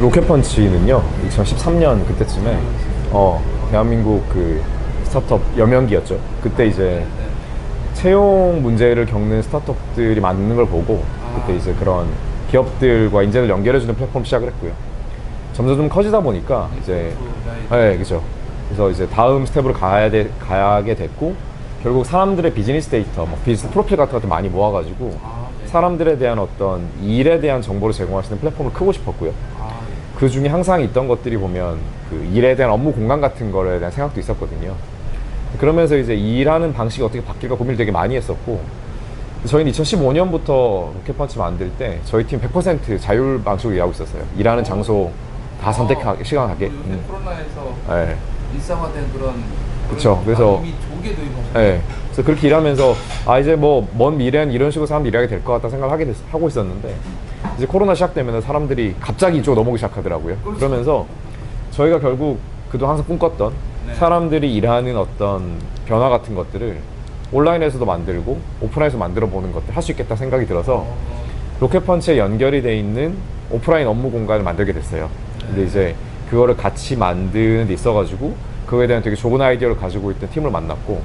로켓펀치는요 2013년 그때쯤에 대한민국 그 스타트업 여명기였죠. 그때 이제 채용 문제를 겪는 스타트업들이 많은 걸 보고 그때 이제 그런 기업들과 인재를 연결해주는 플랫폼 시작을 했고요. 점점 좀 커지다 보니까 이제 그죠. 그래서 이제 다음 스텝으로 가게 됐고 결국 사람들의 비즈니스 데이터, 뭐 비즈니스 프로필 같은 것들 많이 모아가지고 사람들에 대한 어떤 일에 대한 정보를 제공할 수 있는 플랫폼을 크고 싶었고요. 그 중에 항상 있던 것들이 보면 그 일에 대한 업무 공간 같은 거에 대한 생각도 있었거든요. 그러면서 이제 일하는 방식이 어떻게 바뀔까 고민을 되게 많이 했었고 저희는 2015년부터 로켓펀치 만들 때 저희 팀 100% 자율 방식으로 일하고 있었어요. 일하는 장소 다 시간하게. 코로나에서 일상화된 그런 그렇죠. 그래서 이미 조개 도입하고 그래서 그렇게 일하면서 이제 뭐 먼 미래는 이런 식으로 사람들이 일하게 될 것 같다 생각을 하고 있었는데 이제 코로나 시작되면서 사람들이 갑자기 이쪽으로 넘어오기 시작하더라고요. 그러면서 저희가 결국 그동안 항상 꿈꿨던 사람들이 일하는 어떤 변화 같은 것들을 온라인에서도 만들고 오프라인에서 만들어 보는 것들 할 수 있겠다 생각이 들어서 로켓펀치에 연결이 돼 있는 오프라인 업무 공간을 만들게 됐어요. 근데 이제 그거를 같이 만드는 데 있어가지고 그거에 대한 되게 좋은 아이디어를 가지고 있던 팀을 만났고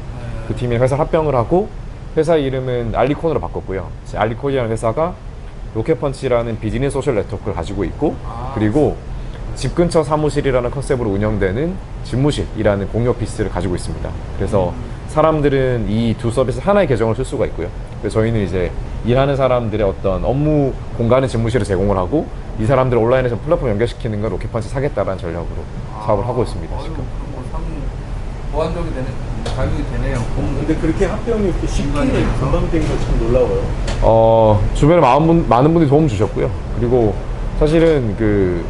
그 팀이 회사 합병을 하고 회사 이름은 알리콘으로 바꿨고요. 알리콘이라는 회사가 로켓펀치라는 비즈니스 소셜 네트워크를 가지고 있고 그리고 집 근처 사무실이라는 컨셉으로 운영되는 집무실이라는 공유 오피스를 가지고 있습니다. 그래서 사람들은 이 두 서비스 하나의 계정을 쓸 수가 있고요. 그래서 저희는 이제 일하는 사람들의 어떤 업무 공간의 집무실을 제공을 하고 이 사람들을 온라인에서 플랫폼 연결시키는 걸 로켓펀치 사겠다라는 전략으로 사업을 하고 있습니다. 지금. 보완적이 되네, 가격이 되네요. 근데 그렇게 합병이 이렇게 쉽게 금방 된 거 참 놀라워요. 주변에 많은 분들이 도움 주셨고요. 그리고 사실은 그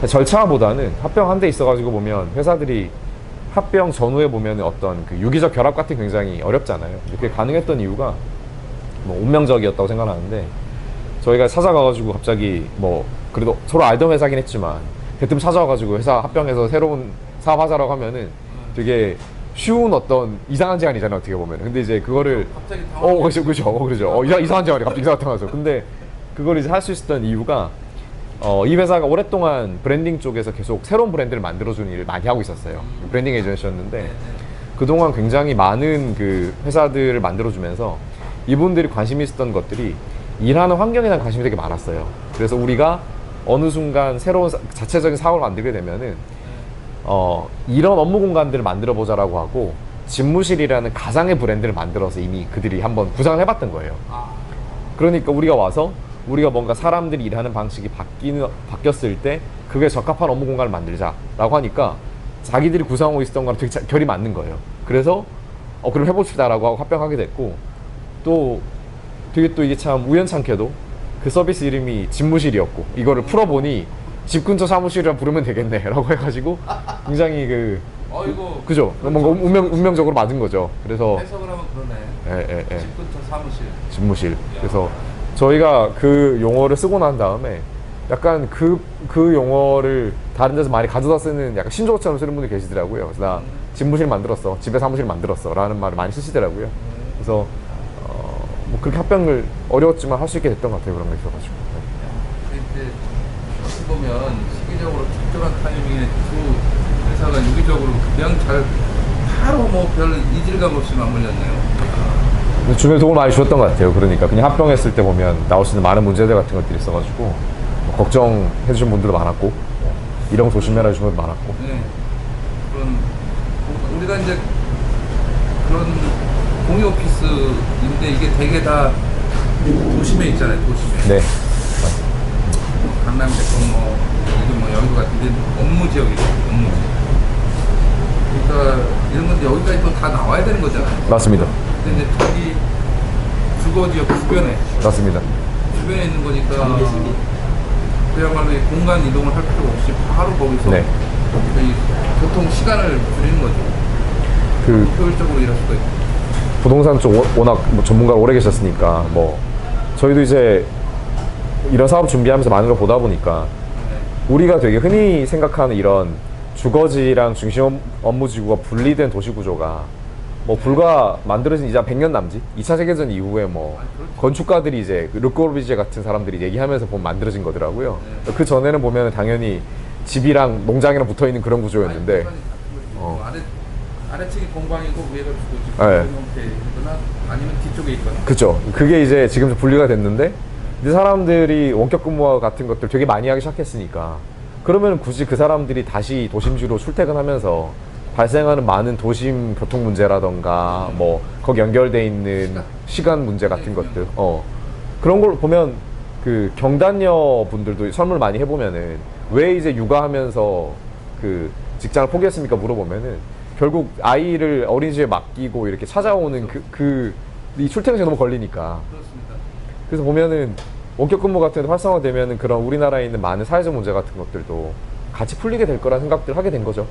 절차보다는 합병한 데 있어가지고 보면 회사들이 합병 전후에 보면 어떤 그 유기적 결합 같은 게 굉장히 어렵잖아요. 그게 가능했던 이유가 뭐 운명적이었다고 생각하는데 저희가 찾아가가지고 갑자기 뭐 그래도 서로 알던 회사긴 했지만 대뜸 찾아와가지고 회사 합병해서 새로운 사업 하자라고 하면은 되게 쉬운 어떤 이상한 제안이잖아요, 어떻게 보면. 근데 이제 그거를 갑자기 그렇죠. 이상한 제안이 갑자기 나타나서. 근데 그걸 이제 할 수 있었던 이유가 이 회사가 오랫동안 브랜딩 쪽에서 계속 새로운 브랜드를 만들어주는 일을 많이 하고 있었어요. 브랜딩 에이전시였는데 그동안 굉장히 많은 그 회사들을 만들어주면서 이분들이 관심이 있었던 것들이 일하는 환경에 대한 관심이 되게 많았어요. 그래서 우리가 어느 순간 새로운 자체적인 사업을 만들게 되면은 이런 업무 공간들을 만들어 보자라고 하고 집무실이라는 가상의 브랜드를 만들어서 이미 그들이 한번 구상을 해봤던 거예요. 그러니까 우리가 와서 우리가 뭔가 사람들이 일하는 방식이 바뀌었을 때 그게 적합한 업무 공간을 만들자라고 하니까 자기들이 구상하고 있었던 거랑 되게 결이 맞는 거예요. 그래서 그럼 해봅시다라고 하고 합병하게 됐고 또 되게 또 이게 참 우연찮게도 그 서비스 이름이 집무실이었고 이거를 풀어보니 집 근처 사무실이라 부르면 되겠네 라고 해가지고 굉장히 그죠? 뭔가 운명적으로 맞은 거죠. 그래서 해석을 하면 그러네. 집 근처 사무실. 집무실. 그래서 저희가 그 용어를 쓰고 난 다음에 약간 그 용어를 다른 데서 많이 가져다 쓰는 약간 신조어처럼 쓰는 분들이 계시더라고요. 그래서 나 집무실 만들었어, 집에 사무실 만들었어 라는 말을 많이 쓰시더라고요. 그래서 뭐 그렇게 합병을 어려웠지만 할 수 있게 됐던 것 같아요. 그런 거 있어가지고. 이제 어떻게 보면 시기적으로 적절한 타이밍에 두 회사가 유기적으로 그냥 잘 바로 뭐 별 이질감 없이 맞물렸네요. 주변에 도움을 많이 주셨던 것 같아요. 그러니까 그냥 합병했을 때 보면 나올 수 있는 많은 문제들 같은 것들이 있어가지고 뭐 걱정해 주신 분들도 많았고 이런 거 조심해라 해주신 분도 많았고. 네. 우리가 이제 그런 공유 오피스인데 이게 되게 다 도심에 있잖아요. 도심에. 네. 강남 대권 뭐 여의도 같은데 업무 지역이죠. 업무 지역. 그러니까 이런 건데 여기까지 또 다 나와야 되는 거잖아요. 맞습니다. 근데 이제 저기 주거 지역 주변에. 맞습니다. 주변에 있는 거니까 그야말로 공간 이동을 할 필요 없이 바로 거기서 네. 이 교통 시간을 줄이는 거죠. 효율적으로 일할 수가 있고. 부동산 쪽 워낙 뭐 전문가가 오래 계셨으니까 뭐 저희도 이제 이런 사업 준비하면서 많은 걸 보다 보니까 우리가 되게 흔히 생각하는 이런 주거지랑 중심 업무지구가 분리된 도시 구조가 뭐 불과 만들어진 이제 100년 남짓 2차 세계대전 이후에 뭐 그렇죠. 건축가들이 이제 르꼬르비제 같은 사람들이 얘기하면서 보면 만들어진 거더라고요. 그 전에는 보면 당연히 집이랑 농장이랑 붙어 있는 그런 구조였는데 아래층이 공방이고 위에가 주거지 네. 그런 형태이거나 아니면 뒤쪽에 있거나. 그죠. 그게 이제 지금 분리가 됐는데 이제 사람들이 원격 근무와 같은 것들 되게 많이 하기 시작했으니까 그러면 굳이 그 사람들이 다시 도심지로 출퇴근하면서 발생하는 많은 도심 교통 문제라던가 뭐 거기 연결돼 있는 시간 문제 같은 것들 그런 걸 보면 그 경단녀 분들도 설문을 많이 해보면은 왜 이제 육아하면서 그 직장을 포기했습니까 물어보면은 결국 아이를 어린이집에 맡기고 이렇게 찾아오는 이 출퇴근 시간 너무 걸리니까. 그렇습니다. 그래서 보면은 원격 근무 같은 데 활성화되면은 그런 우리나라에 있는 많은 사회적 문제 같은 것들도 같이 풀리게 될 거라는 생각들을 하게 된 거죠.